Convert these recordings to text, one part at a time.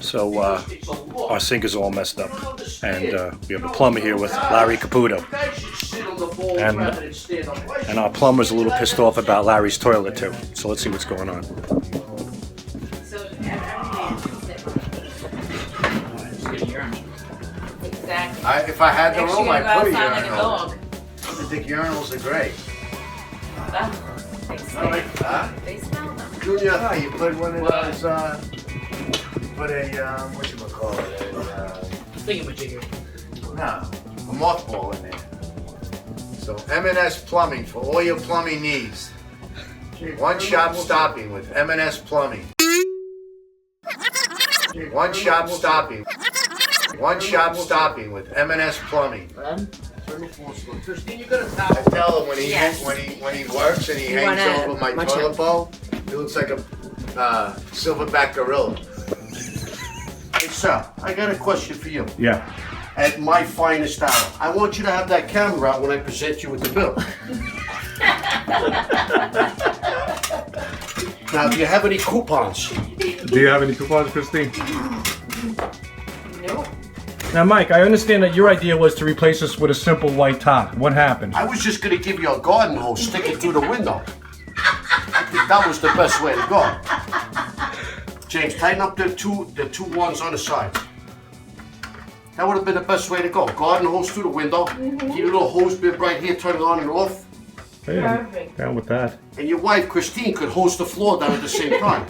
So our sink is all messed up, and we have a plumber here with Larry Caputo, and our plumber's a little pissed off about Larry's toilet too. So let's see what's going on. Exactly. If I had the room, I'd put a urinal. I think urinals are great. They smell. They smell them. Junior, you put one of those, put a, whatchamacallit, Thingamajigger. no, a mothball in there. So M&S Plumbing for all your plumbing needs. One shop stopping with M&S Plumbing. One shop stopping. One shop stopping with M&S Plumbing. Christine, you got a towel. I tell him when he works and he hangs over my toilet bowl, it looks like a silverback gorilla. Hey Sal, I got a question for you. Yeah. At my finest hour, I want you to have that camera out when I present you with the bill. Now, do you have any coupons? Do you have any coupons, Christine? Nope. Now, Mike, I understand that your idea was to replace this with a simple white top. What happened? I was just gonna give you a garden hose, stick it through the window. I think that was the best way to go. James, tighten up the two ones on the sides. That would have been the best way to go. Garden hose through the window. Keep a little hose bib right here, turn it on and off. Hey, Perfect. down with that. And your wife, Christine, could hose the floor down at the same time.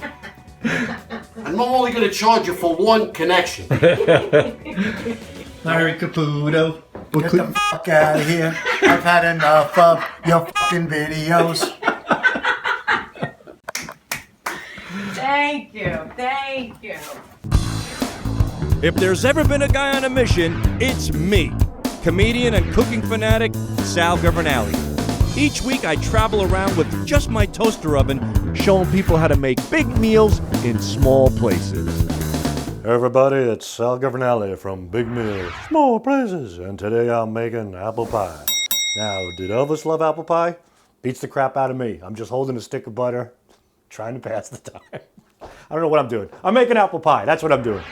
And I'm only gonna charge you for one connection. Larry Caputo. Get the fuck out of here. I've had enough of your fucking videos. Thank you. Thank you. If there's ever been a guy on a mission, it's me, comedian and cooking fanatic Sal Governale. Each week I travel around with just my toaster oven, showing people how to make big meals in small places. Everybody, it's Sal Governale from BigMeals, small places, and today I'm making apple pie. Now, did Elvis love apple pie? Beats the crap out of me. I'm just holding a stick of butter, trying to pass the time. I don't know what I'm doing. I'm making apple pie, that's what I'm doing.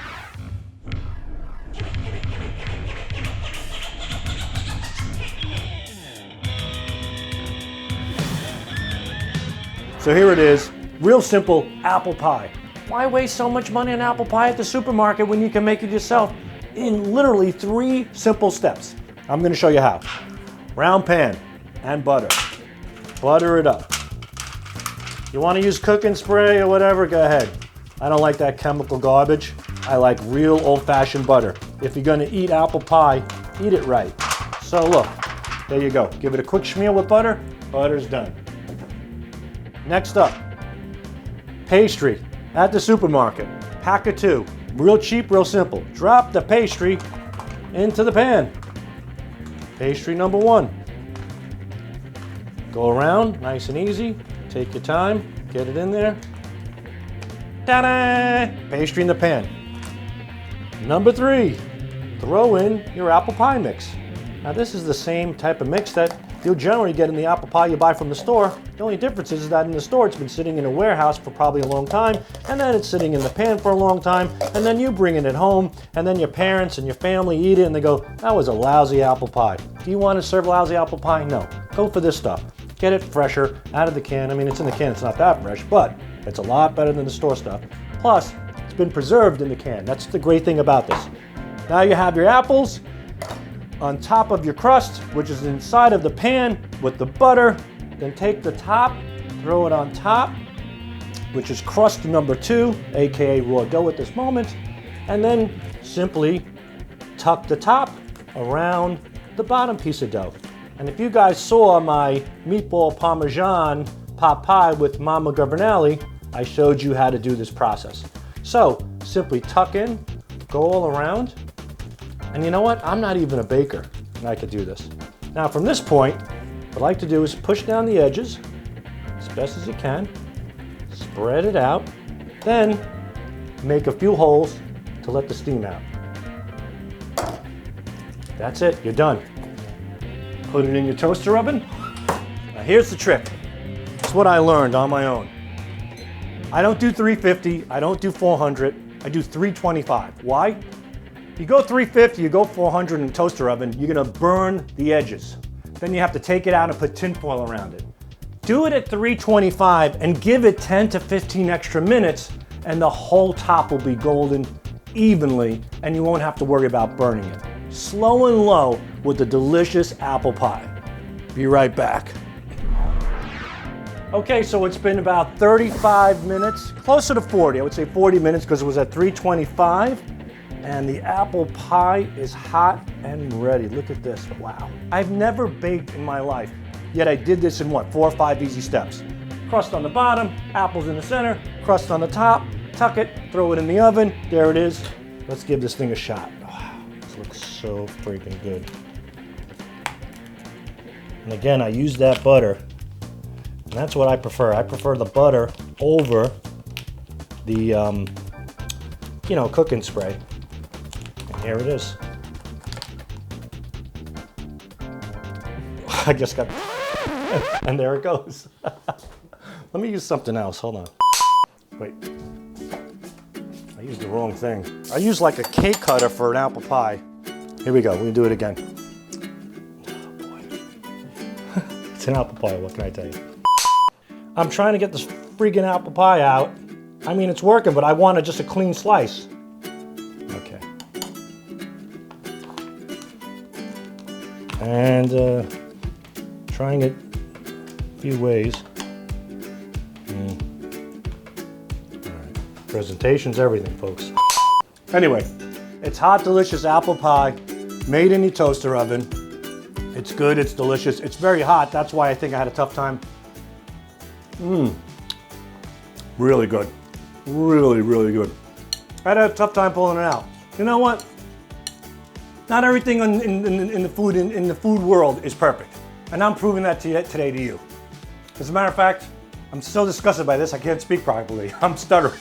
So here it is, real simple apple pie. Why waste so much money on apple pie at the supermarket when you can make it yourself in literally 3 simple steps? I'm gonna show you how. Round pan and butter. Butter it up. You wanna use cooking spray or whatever, go ahead. I don't like that chemical garbage. I like real old-fashioned butter. If you're gonna eat apple pie, eat it right. So look, there you go. Give it a quick smear with butter, butter's done. Next up, pastry at the supermarket. Pack of 2. Real cheap, real simple. Drop the pastry into the pan. Pastry number 1. Go around, nice and easy. Take your time, get it in there. Ta-da! Pastry in the pan. Number 3, throw in your apple pie mix. Now this is the same type of mix that you'll generally get in the apple pie you buy from the store. The only difference is that in the store it's been sitting in a warehouse for probably a long time, and then it's sitting in the pan for a long time, and then you bring it home, and then your parents and your family eat it and they go, that was a lousy apple pie. Do you want to serve lousy apple pie? No. Go for this stuff. Get it fresher, out of the can. I mean, it's in the can, it's not that fresh, but it's a lot better than the store stuff. Plus, it's been preserved in the can. That's the great thing about this. Now you have your apples on top of your crust, which is inside of the pan with the butter. Then take the top, throw it on top, which is crust number 2, aka raw dough at this moment, and then simply tuck the top around the bottom piece of dough. And if you guys saw my meatball parmesan pot pie with Mama Governale, I showed you how to do this process. So simply tuck in, go all around. And you know what? I'm not even a baker, and I could do this. Now from this point, what I like to do is push down the edges as best as you can, spread it out, then make a few holes to let the steam out. That's it, you're done. Put it in your toaster oven. Now here's the trick. It's what I learned on my own. I don't do 350, I don't do 400. I do 325. Why? You go 350, you go 400 in a toaster oven, you're gonna burn the edges. Then you have to take it out and put tinfoil around it. Do it at 325 and give it 10 to 15 extra minutes and the whole top will be golden evenly and you won't have to worry about burning it. Slow and low with the delicious apple pie. Be right back. Okay, so it's been about 35 minutes, closer to 40. I would say 40 minutes because it was at 325. And the apple pie is hot and ready. Look at this, wow. I've never baked in my life, yet I did this in what, 4 or 5 easy steps. Crust on the bottom, apples in the center, crust on the top, tuck it, throw it in the oven, there it is. Let's give this thing a shot. Wow, this looks so freaking good. And again, I use that butter, and that's what I prefer. I prefer the butter over the, cooking spray. Here it is. I just got, and there it goes. Let me use something else, hold on. Wait, I used the wrong thing. I used like a cake cutter for an apple pie. Here we go, we do it again. Oh boy. It's an apple pie, what can I tell you? I'm trying to get this freaking apple pie out. I mean, it's working, but I wanted just a clean slice. Okay. And trying it a few ways. All right. Presentation's everything, folks. Anyway, it's hot, delicious apple pie made in the toaster oven. It's good, it's delicious. It's very hot, that's why I think I had a tough time. Really good. Really, really good. I had a tough time pulling it out. You know what? Not everything in the food world is perfect. And I'm proving that today to you. As a matter of fact, I'm so disgusted by this, I can't speak properly. I'm stuttering.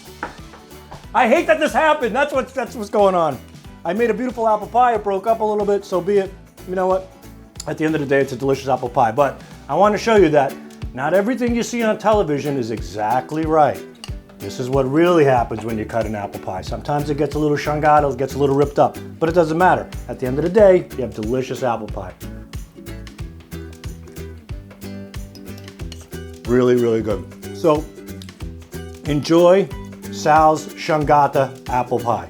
I hate that this happened. That's what's going on. I made a beautiful apple pie. It broke up a little bit, so be it. You know what? At the end of the day, it's a delicious apple pie. But I want to show you that not everything you see on television is exactly right. This is what really happens when you cut an apple pie. Sometimes it gets a little shungato, it gets a little ripped up, but it doesn't matter. At the end of the day, you have delicious apple pie. Really, really good. So, enjoy Sal's Shungata apple pie.